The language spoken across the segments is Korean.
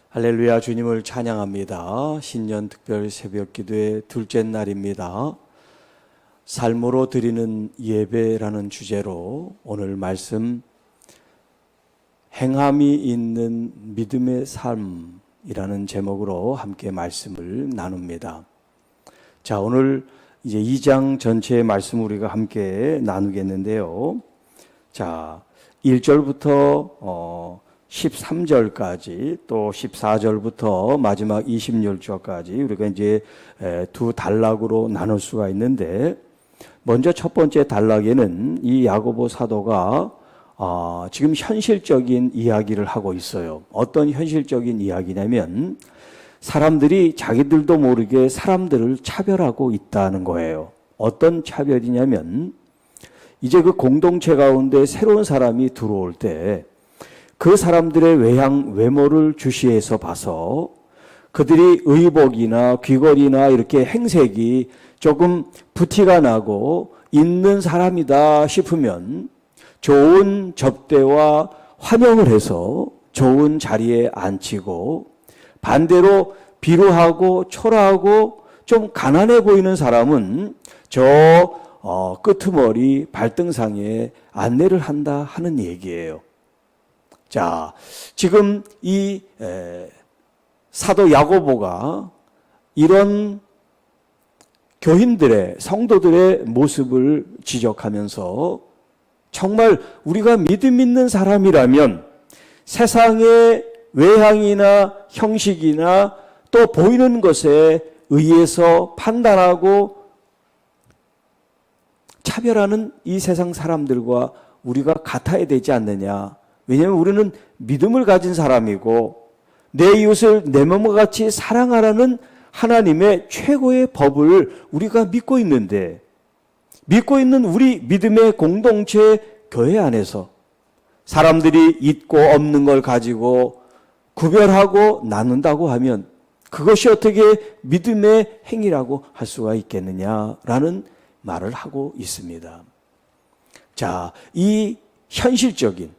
할렐루야, 주님을 찬양합니다. 신년 특별 새벽 기도의 둘째 날입니다. 삶으로 드리는 예배라는 주제로 오늘 말씀 행함이 있는 믿음의 삶이라는 제목으로 함께 말씀을 나눕니다. 자, 오늘 이제 2장 전체의 말씀 우리가 함께 나누겠는데요. 자, 1절부터 13절까지 또 14절부터 마지막 26절까지 우리가 이제 두 단락으로 나눌 수가 있는데, 먼저 첫 번째 단락에는 이 야고보 사도가 지금 현실적인 이야기를 하고 있어요. 어떤 현실적인 이야기냐면 사람들이 자기들도 모르게 사람들을 차별하고 있다는 거예요. 어떤 차별이냐면 이제 그 공동체 가운데 새로운 사람이 들어올 때 그 사람들의 외모를 주시해서 봐서 그들이 의복이나 귀걸이나 이렇게 행색이 조금 부티가 나고 있는 사람이다 싶으면 좋은 접대와 환영을 해서 좋은 자리에 앉히고, 반대로 비루하고 초라하고 좀 가난해 보이는 사람은 저 끄트머리 발등상에 안내를 한다 하는 얘기예요. 자, 지금 이 사도 야고보가 이런 교인들의, 성도들의 모습을 지적하면서 정말 우리가 믿음 있는 사람이라면 세상의 외향이나 형식이나 또 보이는 것에 의해서 판단하고 차별하는 이 세상 사람들과 우리가 같아야 되지 않느냐. 왜냐하면 우리는 믿음을 가진 사람이고 내 이웃을 내 몸과 같이 사랑하라는 하나님의 최고의 법을 우리가 믿고 있는데, 믿고 있는 우리 믿음의 공동체 교회 안에서 사람들이 있고 없는 걸 가지고 구별하고 나눈다고 하면 그것이 어떻게 믿음의 행위라고 할 수가 있겠느냐라는 말을 하고 있습니다. 자, 이 현실적인,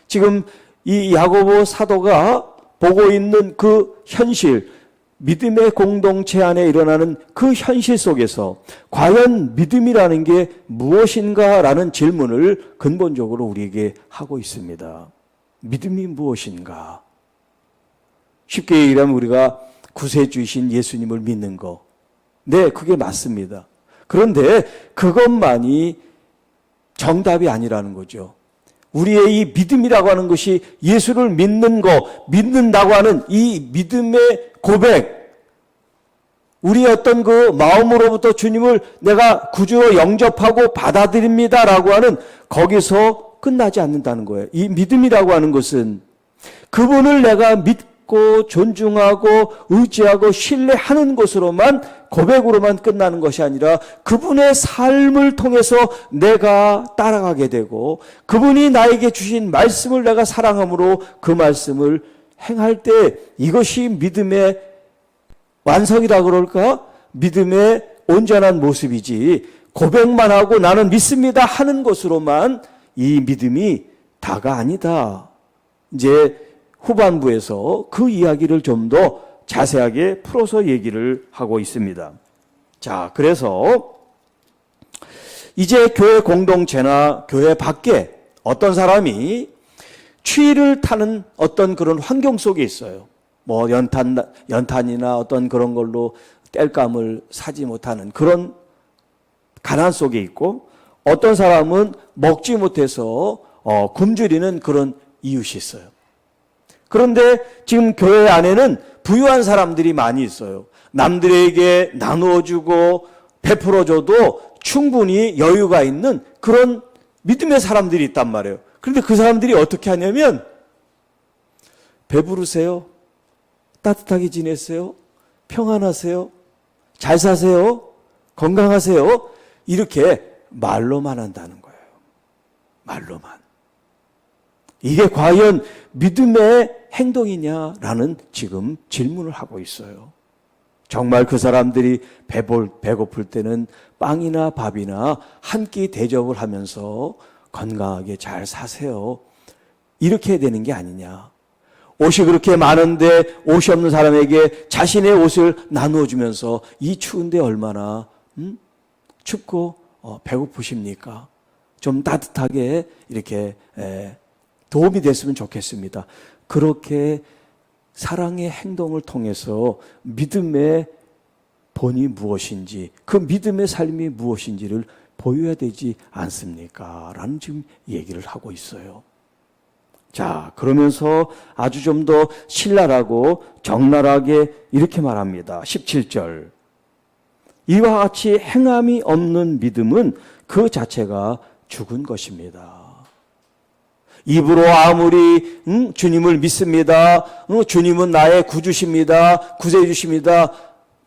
지금 이 야고보 사도가 보고 있는 그 현실, 믿음의 공동체 안에 일어나는 그 현실 속에서 과연 믿음이라는 게 무엇인가라는 질문을 근본적으로 우리에게 하고 있습니다. 믿음이 무엇인가? 쉽게 얘기하면 우리가 구세주이신 예수님을 믿는 거. 네, 그게 맞습니다. 그런데 그것만이 정답이 아니라는 거죠. 우리의 이 믿음이라고 하는 것이 예수를 믿는 거, 믿는다고 하는 이 믿음의 고백, 우리의 어떤 그 마음으로부터 주님을 내가 구주로 영접하고 받아들입니다라고 하는 거기서 끝나지 않는다는 거예요. 이 믿음이라고 하는 것은 그분을 내가 믿고 존중하고 의지하고 신뢰하는 것으로만, 고백으로만 끝나는 것이 아니라 그분의 삶을 통해서 내가 따라가게 되고 그분이 나에게 주신 말씀을 내가 사랑함으로 그 말씀을 행할 때 이것이 믿음의 완성이라 그럴까? 믿음의 온전한 모습이지, 고백만 하고 나는 믿습니다 하는 것으로만 이 믿음이 다가 아니다. 이제 후반부에서 그 이야기를 좀 더 자세하게 풀어서 얘기를 하고 있습니다. 자, 그래서 이제 교회 공동체나 교회 밖에 어떤 사람이 추위를 타는 어떤 그런 환경 속에 있어요. 뭐 연탄이나 어떤 그런 걸로 땔감을 사지 못하는 그런 가난 속에 있고, 어떤 사람은 먹지 못해서 굶주리는 그런 이웃이 있어요. 그런데 지금 교회 안에는 부유한 사람들이 많이 있어요. 남들에게 나누어주고 베풀어줘도 충분히 여유가 있는 그런 믿음의 사람들이 있단 말이에요. 그런데 그 사람들이 어떻게 하냐면, 배부르세요? 따뜻하게 지내세요? 평안하세요? 잘 사세요? 건강하세요? 이렇게 말로만 한다는 거예요. 말로만. 이게 과연 믿음의 행동이냐라는 지금 질문을 하고 있어요. 정말 그 사람들이 배고플 때는 빵이나 밥이나 한 끼 대접을 하면서 건강하게 잘 사세요. 이렇게 되는 게 아니냐. 옷이 그렇게 많은데 옷이 없는 사람에게 자신의 옷을 나누어 주면서 이 추운데 얼마나 춥고 배고프십니까? 좀 따뜻하게 이렇게 도움이 됐으면 좋겠습니다. 그렇게 사랑의 행동을 통해서 믿음의 본이 무엇인지, 그 믿음의 삶이 무엇인지를 보여야 되지 않습니까? 라는 지금 얘기를 하고 있어요. 자, 그러면서 아주 좀 더 신랄하고 적나라하게 이렇게 말합니다. 17절. 이와 같이 행함이 없는 믿음은 그 자체가 죽은 것입니다. 입으로 아무리 주님을 믿습니다. 주님은 나의 구주십니다. 구세주십니다.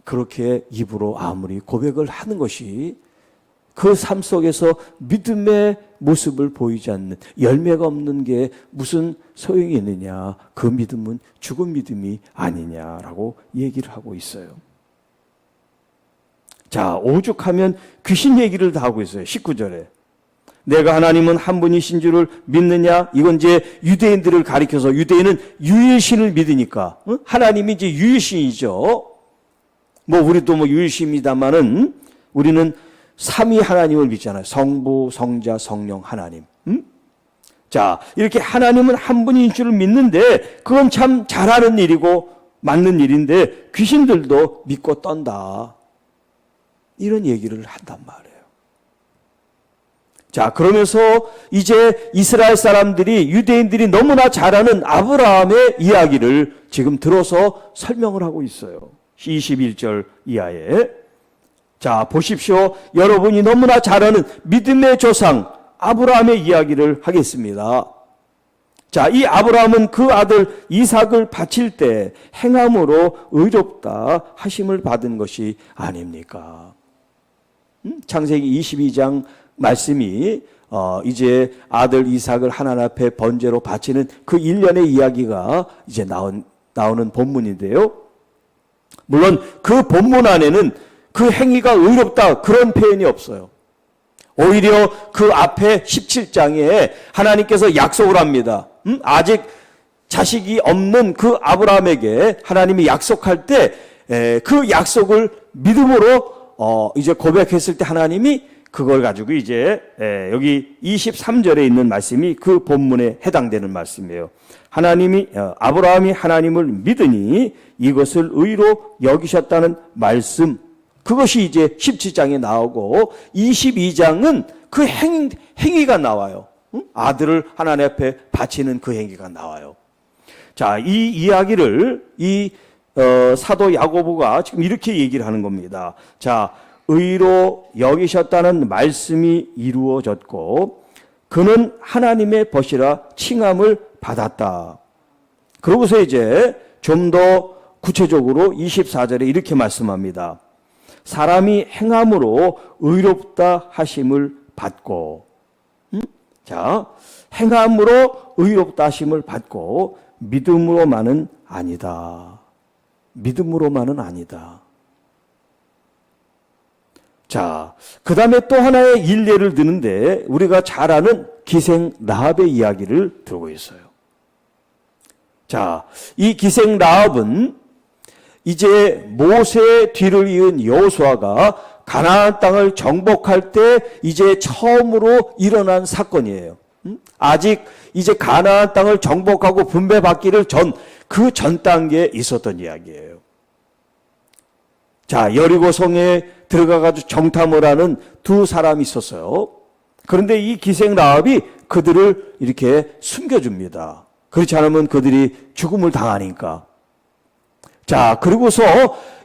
그렇게 입으로 아무리 고백을 하는 것이 그 삶 속에서 믿음의 모습을 보이지 않는, 열매가 없는 게 무슨 소용이 있느냐. 그 믿음은 죽은 믿음이 아니냐라고 얘기를 하고 있어요. 자, 오죽하면 귀신 얘기를 다 하고 있어요. 19절에. 내가 하나님은 한 분이신 줄을 믿느냐? 이건 이제 유대인들을 가리켜서, 유대인은 유일신을 믿으니까 하나님이 이제 유일신이죠. 뭐 우리도 뭐 유일신입니다만은 우리는 삼위 하나님을 믿잖아요. 성부, 성자, 성령, 하나님. 자, 이렇게 하나님은 한 분인 줄을 믿는데 그건 참 잘하는 일이고 맞는 일인데 귀신들도 믿고 떤다. 이런 얘기를 한단 말이에요. 자, 그러면서 이제 이스라엘 사람들이, 유대인들이 너무나 잘 아는 아브라함의 이야기를 지금 들어서 설명을 하고 있어요. 21절 이하에. 자, 보십시오. 여러분이 너무나 잘 아는 믿음의 조상 아브라함의 이야기를 하겠습니다. 자, 이 아브라함은 그 아들 이삭을 바칠 때 행함으로 의롭다 하심을 받은 것이 아닙니까? 창세기 22장 말씀이 이제 아들 이삭을 하나님 앞에 번제로 바치는 그 일련의 이야기가 이제 나오는 본문인데요. 물론 그 본문 안에는 그 행위가 의롭다 그런 표현이 없어요. 오히려 그 앞에 17장에 하나님께서 약속을 합니다. 아직 자식이 없는 그 아브라함에게 하나님이 약속할 때 그 약속을 믿음으로 이제 고백했을 때 하나님이 그걸 가지고 이제 여기 23절에 있는 말씀이 그 본문에 해당되는 말씀이에요. 아브라함이 하나님을 믿으니 이것을 의로 여기셨다는 말씀, 그것이 이제 17장에 나오고 22장은 그 행위가 나와요. 아들을 하나님 앞에 바치는 그 행위가 나와요. 자, 이 이야기를 사도 야고보가 지금 이렇게 얘기를 하는 겁니다. 자, 의로 여기셨다는 말씀이 이루어졌고 그는 하나님의 벗이라 칭함을 받았다. 그러고서 이제 좀 더 구체적으로 24절에 이렇게 말씀합니다. 사람이 행함으로 의롭다 하심을 받고, 자, 행함으로 의롭다 하심을 받고 믿음으로만은 아니다. 믿음으로만은 아니다. 자, 그 다음에 또 하나의 일례를 드는데 우리가 잘 아는 기생 라합의 이야기를 들고 있어요. 자, 이 기생 라합은 이제 모세의 뒤를 이은 여호수아가 가나안 땅을 정복할 때 이제 처음으로 일어난 사건이에요. 아직 이제 가나안 땅을 정복하고 분배받기를 그 전 단계에 있었던 이야기예요. 자, 여리고 성에 들어가가지고 정탐을 하는 두 사람이 있었어요. 그런데 이 기생 라합이 그들을 이렇게 숨겨줍니다. 그렇지 않으면 그들이 죽음을 당하니까. 자, 그리고서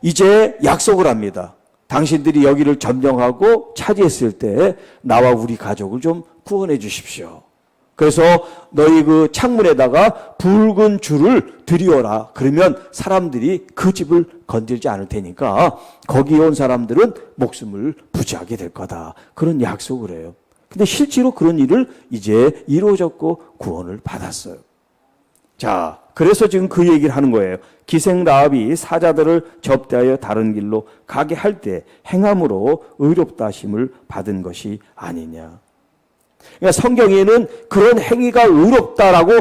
이제 약속을 합니다. 당신들이 여기를 점령하고 차지했을 때 나와 우리 가족을 좀 구원해 주십시오. 그래서 너희 그 창문에다가 붉은 줄을 들이어라. 그러면 사람들이 그 집을 건들지 않을 테니까 거기에 온 사람들은 목숨을 부지하게 될 거다. 그런 약속을 해요. 근데 실제로 그런 일을 이제 이루어졌고 구원을 받았어요. 자, 그래서 지금 그 얘기를 하는 거예요. 기생 라합이 사자들을 접대하여 다른 길로 가게 할 때 행함으로 의롭다 하심을 받은 것이 아니냐. 그러니까 성경에는 그런 행위가 의롭다라고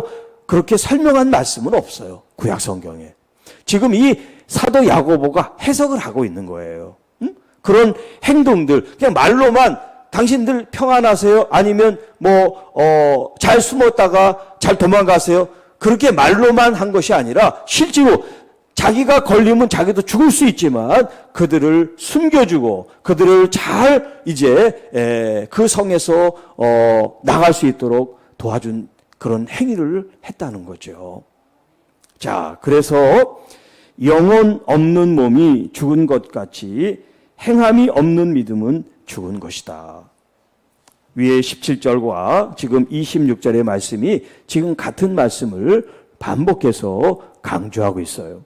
그렇게 설명한 말씀은 없어요. 구약 성경에. 지금 이 사도 야고보가 해석을 하고 있는 거예요. 그런 행동들, 그냥 말로만 당신들 평안하세요? 아니면 잘 숨었다가 잘 도망가세요? 그렇게 말로만 한 것이 아니라 실제로 자기가 걸리면 자기도 죽을 수 있지만 그들을 숨겨주고 그들을 잘 이제 그 성에서 나갈 수 있도록 도와준 그런 행위를 했다는 거죠. 자, 그래서 영혼 없는 몸이 죽은 것 같이 행함이 없는 믿음은 죽은 것이다. 위에 17절과 지금 26절의 말씀이 지금 같은 말씀을 반복해서 강조하고 있어요.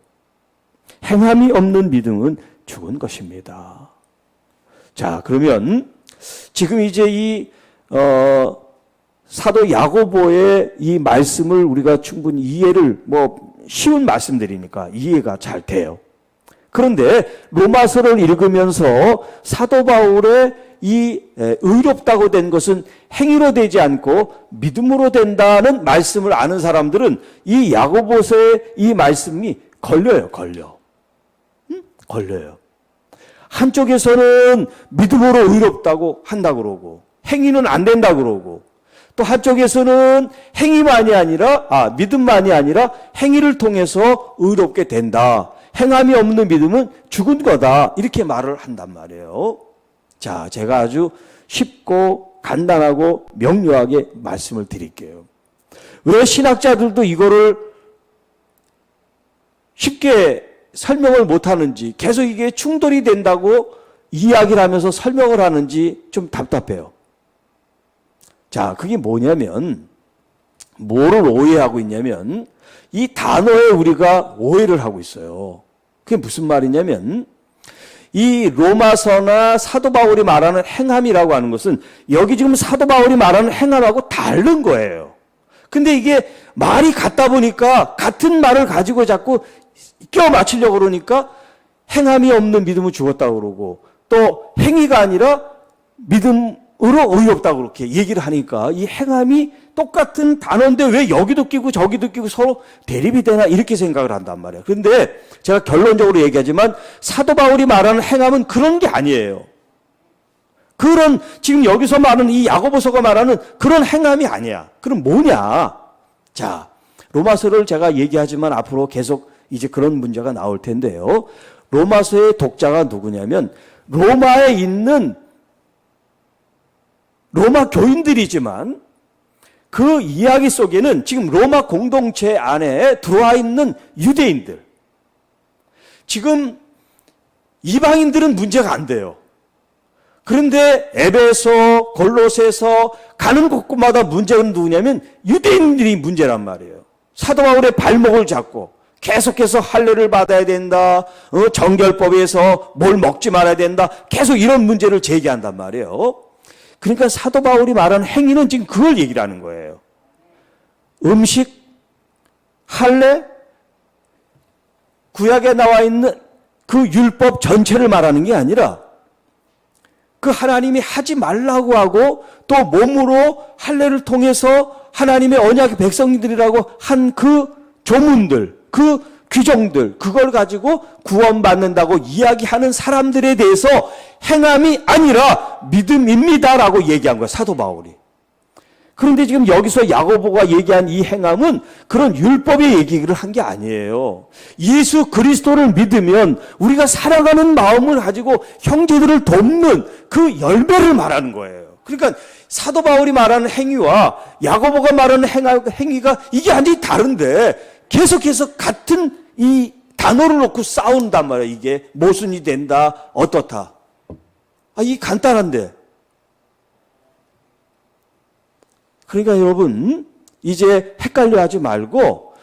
행함이 없는 믿음은 죽은 것입니다. 자, 그러면 지금 이제 이 사도 야고보의 이 말씀을 우리가 충분히 이해를 쉬운 말씀들이니까 이해가 잘 돼요. 그런데 로마서를 읽으면서 사도 바울의 이 의롭다고 된 것은 행위로 되지 않고 믿음으로 된다는 말씀을 아는 사람들은 이 야고보서의 이 말씀이 걸려요. 한쪽에서는 믿음으로 의롭다고 한다고 그러고 행위는 안 된다고 그러고 또 한쪽에서는 믿음만이 아니라 행위를 통해서 의롭게 된다. 행함이 없는 믿음은 죽은 거다. 이렇게 말을 한단 말이에요. 자, 제가 아주 쉽고 간단하고 명료하게 말씀을 드릴게요. 왜 신학자들도 이거를 쉽게 설명을 못하는지, 계속 이게 충돌이 된다고 이야기를 하면서 설명을 하는지 좀 답답해요. 자, 그게 뭐냐면, 뭐를 오해하고 있냐면, 이 단어에 우리가 오해를 하고 있어요. 그게 무슨 말이냐면, 이 로마서나 사도 바울이 말하는 행함이라고 하는 것은 여기 지금 사도 바울이 말하는 행함하고 다른 거예요. 근데 이게 말이 같다 보니까 같은 말을 가지고 자꾸 껴 맞추려고 그러니까 행함이 없는 믿음은 죽었다고 그러고 또 행위가 아니라 믿음으로 의롭다고 그렇게 얘기를 하니까 이 행함이 똑같은 단어인데 왜 여기도 끼고 저기도 끼고 서로 대립이 되나 이렇게 생각을 한단 말이에요. 그런데 제가 결론적으로 얘기하지만 사도 바울이 말하는 행함은 그런 게 아니에요. 그런 지금 여기서 말하는 이 야고보서가 말하는 그런 행함이 아니야. 그럼 뭐냐? 자, 로마서를 제가 얘기하지만 앞으로 계속 이제 그런 문제가 나올 텐데요. 로마서의 독자가 누구냐면 로마에 있는 로마 교인들이지만 그 이야기 속에는 지금 로마 공동체 안에 들어와 있는 유대인들. 지금 이방인들은 문제가 안 돼요. 그런데 에베소, 골로새서 가는 곳곳마다 문제는 누구냐면 유대인들이 문제란 말이에요. 사도 바울의 발목을 잡고 계속해서 할례를 받아야 된다. 정결법에서 뭘 먹지 말아야 된다. 계속 이런 문제를 제기한단 말이에요. 그러니까 사도 바울이 말하는 행위는 지금 그걸 얘기를 하는 거예요. 음식, 할례, 구약에 나와 있는 그 율법 전체를 말하는 게 아니라 그 하나님이 하지 말라고 하고 또 몸으로 할례를 통해서 하나님의 언약의 백성들이라고 한 그 조문들, 그 규정들, 그걸 가지고 구원받는다고 이야기하는 사람들에 대해서 행함이 아니라 믿음입니다라고 얘기한 거예요, 사도 바울이. 그런데 지금 여기서 야고보가 얘기한 이 행함은 그런 율법의 얘기를 한 게 아니에요. 예수 그리스도를 믿으면 우리가 살아가는 마음을 가지고 형제들을 돕는 그 열매를 말하는 거예요. 그러니까 사도 바울이 말하는 행위와 야고보가 말하는 행위가 이게 완전히 다른데 계속해서 같은 이 단어를 놓고 싸운단 말이에요. 이게 모순이 된다, 어떻다. 이게 간단한데. 그러니까 여러분, 이제 헷갈려 하지 말고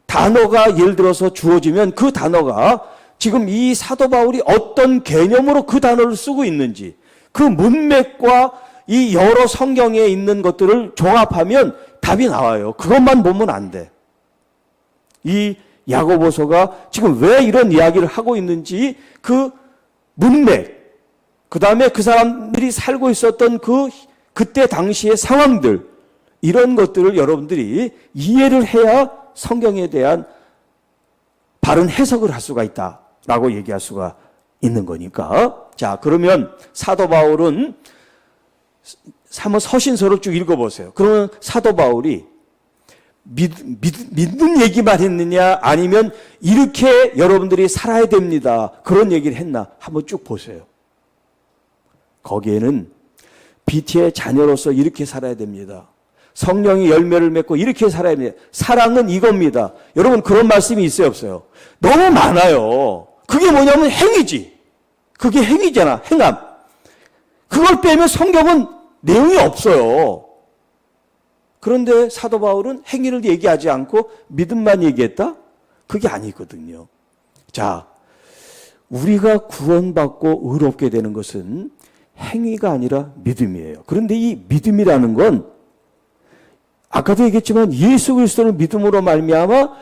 단어가 예를 들어서 주어지면 그 단어가 지금 이 사도 바울이 어떤 개념으로 그 단어를 쓰고 있는지 그 문맥과 이 여러 성경에 있는 것들을 종합하면 답이 나와요. 그것만 보면 안 돼. 이 야고보서가 지금 왜 이런 이야기를 하고 있는지 그 문맥, 그 다음에 그 사람들이 살고 있었던 그때 당시의 상황들, 이런 것들을 여러분들이 이해를 해야 성경에 대한 바른 해석을 할 수가 있다라고 얘기할 수가 있는 거니까. 자, 그러면 사도 바울은 한번 서신서를 쭉 읽어보세요. 그러면 사도 바울이 믿는 얘기만 했느냐 아니면 이렇게 여러분들이 살아야 됩니다, 그런 얘기를 했나 한번 쭉 보세요. 거기에는 BT의 자녀로서 이렇게 살아야 됩니다, 성령이 열매를 맺고 이렇게 살아야 됩니다, 사랑은 이겁니다. 여러분 그런 말씀이 있어요 없어요? 너무 많아요. 그게 뭐냐면 행위지. 그게 행위잖아, 행함. 그걸 빼면 성경은 내용이 없어요. 그런데 사도 바울은 행위를 얘기하지 않고 믿음만 얘기했다? 그게 아니거든요. 자, 우리가 구원받고 의롭게 되는 것은 행위가 아니라 믿음이에요. 그런데 이 믿음이라는 건 아까도 얘기했지만 예수 그리스도를 믿음으로 말미암아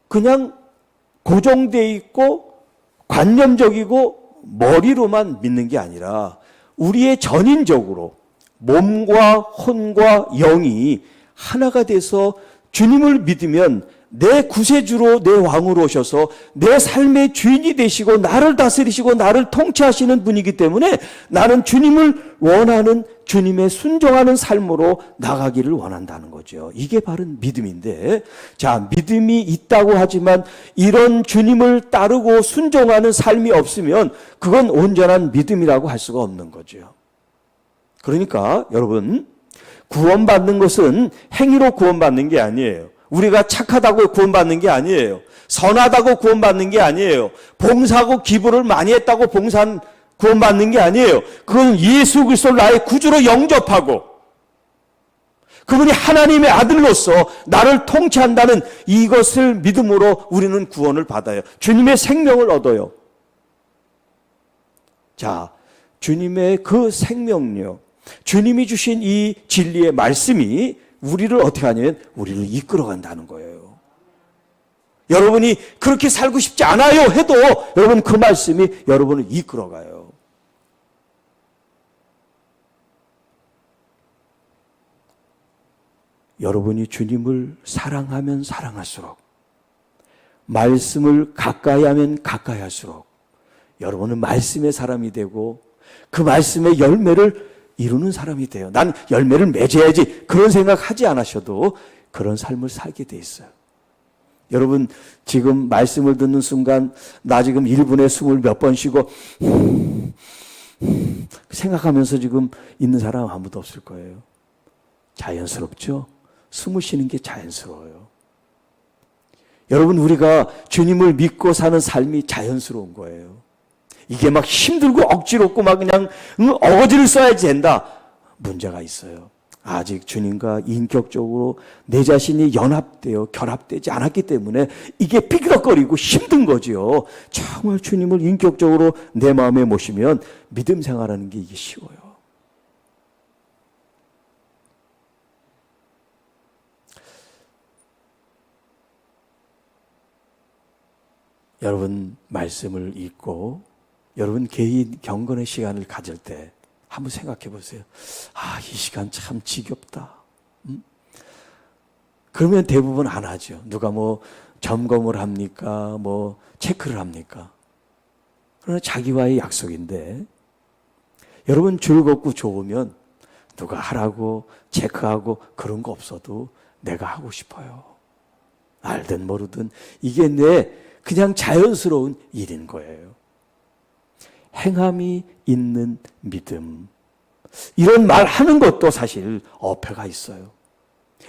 그냥 고정돼 있고 관념적이고 머리로만 믿는 게 아니라 우리의 전인적으로 몸과 혼과 영이 하나가 돼서 주님을 믿으면 내 구세주로 내 왕으로 오셔서 내 삶의 주인이 되시고 나를 다스리시고 나를 통치하시는 분이기 때문에 나는 주님을 원하는, 주님의 순종하는 삶으로 나가기를 원한다는 거죠. 이게 바로 믿음인데, 자, 믿음이 있다고 하지만 이런 주님을 따르고 순종하는 삶이 없으면 그건 온전한 믿음이라고 할 수가 없는 거죠. 그러니까 여러분, 구원받는 것은 행위로 구원받는 게 아니에요. 우리가 착하다고 구원받는 게 아니에요. 선하다고 구원받는 게 아니에요. 봉사하고 기부를 많이 했다고 구원받는 게 아니에요. 그건 예수 그리스도를 나의 구주로 영접하고 그분이 하나님의 아들로서 나를 통치한다는 이것을 믿음으로 우리는 구원을 받아요. 주님의 생명을 얻어요. 자, 주님의 그 생명력, 주님이 주신 이 진리의 말씀이 우리를 어떻게 하냐면 우리를 이끌어간다는 거예요. 여러분이 그렇게 살고 싶지 않아요 해도 여러분 그 말씀이 여러분을 이끌어가요. 여러분이 주님을 사랑하면 사랑할수록, 말씀을 가까이 하면 가까이 할수록 여러분은 말씀의 사람이 되고 그 말씀의 열매를 이루는 사람이 돼요. 난 열매를 맺어야지 그런 생각하지 않으셔도 그런 삶을 살게 돼 있어요. 여러분 지금 말씀을 듣는 순간 나 지금 1분에 숨을 몇 번 쉬고 생각하면서 지금 있는 사람 아무도 없을 거예요. 자연스럽죠? 숨을 쉬는 게 자연스러워요. 여러분 우리가 주님을 믿고 사는 삶이 자연스러운 거예요. 이게 막 힘들고 억지롭고 막 그냥 어거지를 써야지 된다. 문제가 있어요. 아직 주님과 인격적으로 내 자신이 연합되어 결합되지 않았기 때문에 이게 삐그덕거리고 힘든 거지요. 정말 주님을 인격적으로 내 마음에 모시면 믿음 생활하는 게 이게 쉬워요. 여러분 말씀을 읽고 여러분 개인 경건의 시간을 가질 때 한번 생각해 보세요. 아, 이 시간 참 지겹다. 그러면 대부분 안 하죠. 누가 뭐 점검을 합니까? 뭐 체크를 합니까? 그러나 자기와의 약속인데 여러분 즐겁고 좋으면 누가 하라고 체크하고 그런 거 없어도 내가 하고 싶어요. 알든 모르든 이게 내 그냥 자연스러운 일인 거예요. 행함이 있는 믿음. 이런 말 하는 것도 사실 어폐가 있어요.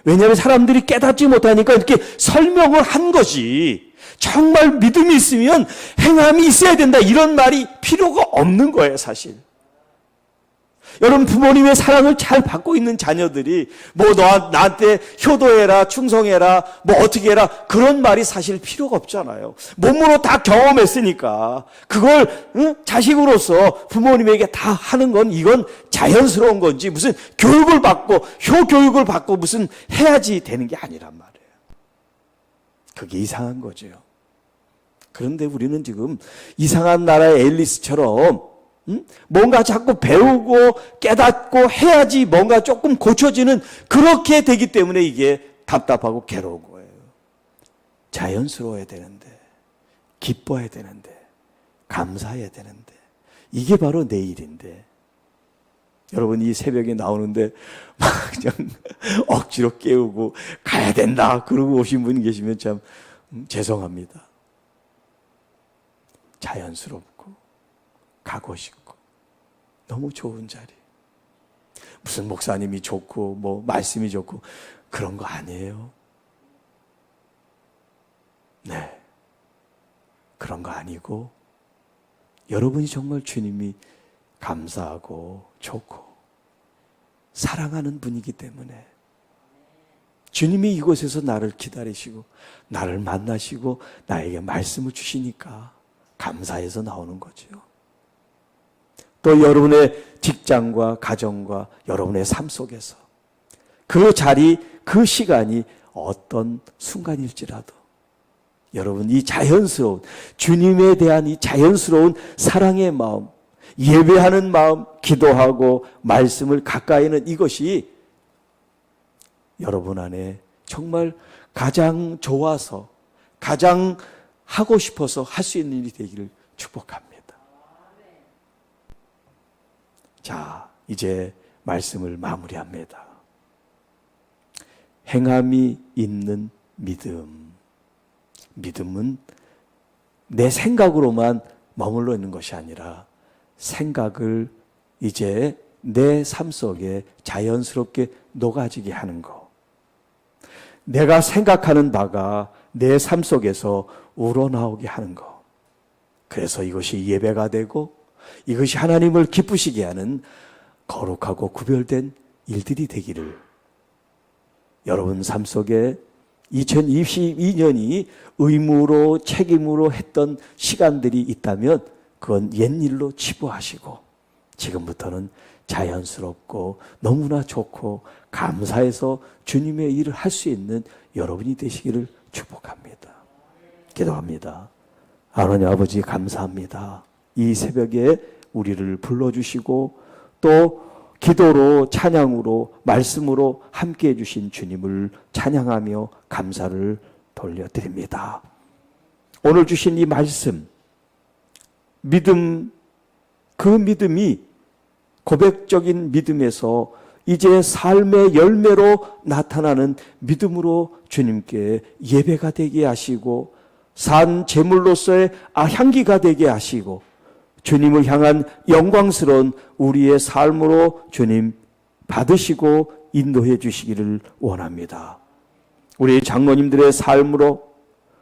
왜냐하면 사람들이 깨닫지 못하니까 이렇게 설명을 한 것이, 정말 믿음이 있으면 행함이 있어야 된다 이런 말이 필요가 없는 거예요 사실. 여러분 부모님의 사랑을 잘 받고 있는 자녀들이 뭐 나한테 효도해라, 충성해라, 뭐 어떻게 해라 그런 말이 사실 필요가 없잖아요. 몸으로 다 경험했으니까 그걸 자식으로서 부모님에게 다 하는 건 이건 자연스러운 건지 무슨 교육을 받고 효교육을 받고 무슨 해야지 되는 게 아니란 말이에요. 그게 이상한 거죠. 그런데 우리는 지금 이상한 나라의 앨리스처럼 뭔가 자꾸 배우고 깨닫고 해야지 뭔가 조금 고쳐지는 그렇게 되기 때문에 이게 답답하고 괴로운 거예요. 자연스러워야 되는데, 기뻐해야 되는데, 감사해야 되는데, 이게 바로 내 일인데, 여러분 이 새벽에 나오는데 막 그냥 억지로 깨우고 가야 된다 그러고 오신 분이 계시면 참 죄송합니다. 자연스럽고 가고 싶고 너무 좋은 자리. 무슨 목사님이 좋고 뭐 말씀이 좋고 그런 거 아니에요. 네, 그런 거 아니고 여러분이 정말 주님이 감사하고 좋고 사랑하는 분이기 때문에 주님이 이곳에서 나를 기다리시고 나를 만나시고 나에게 말씀을 주시니까 감사해서 나오는 거죠. 또 여러분의 직장과 가정과 여러분의 삶 속에서 그 자리, 그 시간이 어떤 순간일지라도 여러분 이 자연스러운 주님에 대한 이 자연스러운 사랑의 마음, 예배하는 마음, 기도하고 말씀을 가까이 하는 이것이 여러분 안에 정말 가장 좋아서 가장 하고 싶어서 할 수 있는 일이 되기를 축복합니다. 자, 이제 말씀을 마무리합니다. 행함이 있는 믿음. 믿음은 내 생각으로만 머물러 있는 것이 아니라 생각을 이제 내 삶 속에 자연스럽게 녹아지게 하는 것. 내가 생각하는 바가 내 삶 속에서 우러나오게 하는 것. 그래서 이것이 예배가 되고 이것이 하나님을 기쁘시게 하는 거룩하고 구별된 일들이 되기를 여러분 삶 속에 2022년이 의무로 책임으로 했던 시간들이 있다면 그건 옛일로 치부하시고 지금부터는 자연스럽고 너무나 좋고 감사해서 주님의 일을 할 수 있는 여러분이 되시기를 축복합니다. 기도합니다. 하나님 아버지 감사합니다. 이 새벽에 우리를 불러주시고 또 기도로 찬양으로 말씀으로 함께해 주신 주님을 찬양하며 감사를 돌려드립니다. 오늘 주신 이 말씀 믿음, 그 믿음이 고백적인 믿음에서 이제 삶의 열매로 나타나는 믿음으로 주님께 예배가 되게 하시고 산 제물로서의 향기가 되게 하시고 주님을 향한 영광스러운 우리의 삶으로 주님 받으시고 인도해 주시기를 원합니다. 우리 장로님들의 삶으로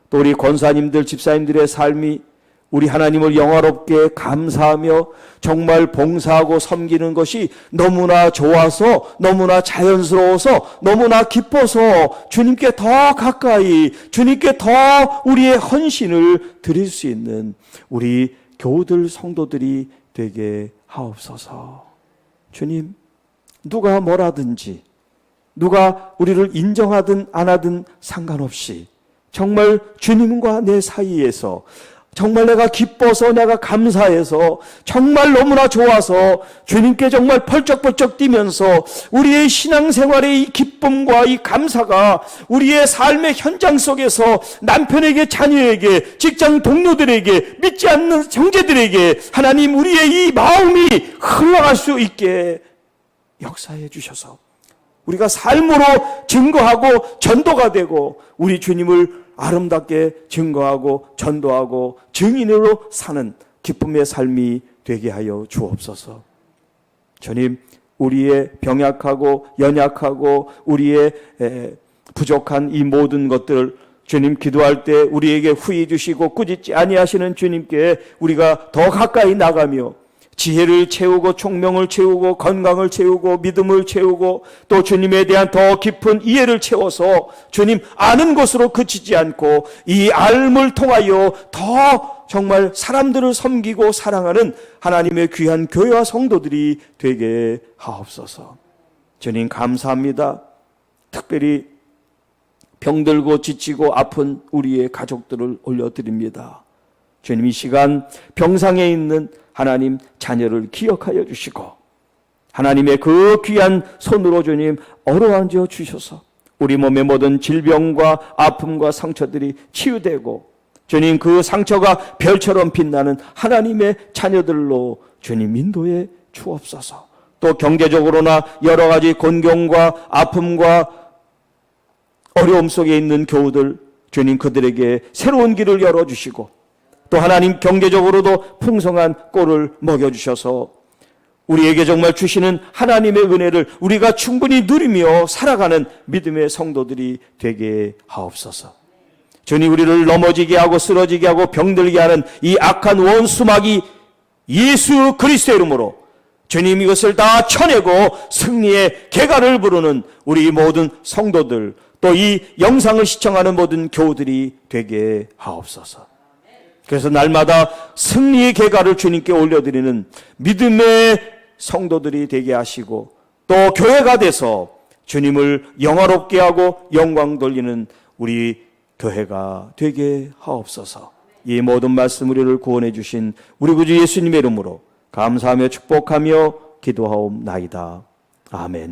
또 우리 권사님들, 집사님들의 삶이 우리 하나님을 영화롭게 감사하며 정말 봉사하고 섬기는 것이 너무나 좋아서 너무나 자연스러워서 너무나 기뻐서 주님께 더 가까이 주님께 더 우리의 헌신을 드릴 수 있는 우리 교우들 성도들이 되게 하옵소서. 주님, 누가 뭐라든지 누가 우리를 인정하든 안 하든 상관없이 정말 주님과 내 사이에서 정말 내가 기뻐서 내가 감사해서 정말 너무나 좋아서 주님께 정말 펄쩍펄쩍 뛰면서 우리의 신앙생활의 이 기쁨과 이 감사가 우리의 삶의 현장 속에서 남편에게 자녀에게 직장 동료들에게 믿지 않는 형제들에게 하나님 우리의 이 마음이 흘러갈 수 있게 역사해 주셔서 우리가 삶으로 증거하고 전도가 되고 우리 주님을 아름답게 증거하고 전도하고 증인으로 사는 기쁨의 삶이 되게 하여 주옵소서. 주님, 우리의 병약하고 연약하고 우리의 부족한 이 모든 것들을 주님 기도할 때 우리에게 후히 주시고 꾸짖지 아니하시는 주님께 우리가 더 가까이 나가며 지혜를 채우고 총명을 채우고 건강을 채우고 믿음을 채우고 또 주님에 대한 더 깊은 이해를 채워서 주님 아는 것으로 그치지 않고 이 알을 통하여 더 정말 사람들을 섬기고 사랑하는 하나님의 귀한 교회와 성도들이 되게 하옵소서. 주님 감사합니다. 특별히 병들고 지치고 아픈 우리의 가족들을 올려드립니다. 주님 이 시간 병상에 있는 하나님 자녀를 기억하여 주시고 하나님의 그 귀한 손으로 주님 어루만져 주셔서 우리 몸의 모든 질병과 아픔과 상처들이 치유되고 주님 그 상처가 별처럼 빛나는 하나님의 자녀들로 주님 인도해 주옵소서. 또 경제적으로나 여러 가지 곤경과 아픔과 어려움 속에 있는 교우들 주님 그들에게 새로운 길을 열어주시고 또 하나님 경제적으로도 풍성한 꼴을 먹여주셔서 우리에게 정말 주시는 하나님의 은혜를 우리가 충분히 누리며 살아가는 믿음의 성도들이 되게 하옵소서. 주님 우리를 넘어지게 하고 쓰러지게 하고 병들게 하는 이 악한 원수마귀 예수 그리스도의 이름으로 주님 이것을 다 쳐내고 승리의 개가를 부르는 우리 모든 성도들 또 이 영상을 시청하는 모든 교우들이 되게 하옵소서. 그래서 날마다 승리의 개가를 주님께 올려드리는 믿음의 성도들이 되게 하시고 또 교회가 돼서 주님을 영화롭게 하고 영광 돌리는 우리 교회가 되게 하옵소서. 이 모든 말씀 우리를 구원해 주신 우리 구주 예수님의 이름으로 감사하며 축복하며 기도하옵나이다. 아멘.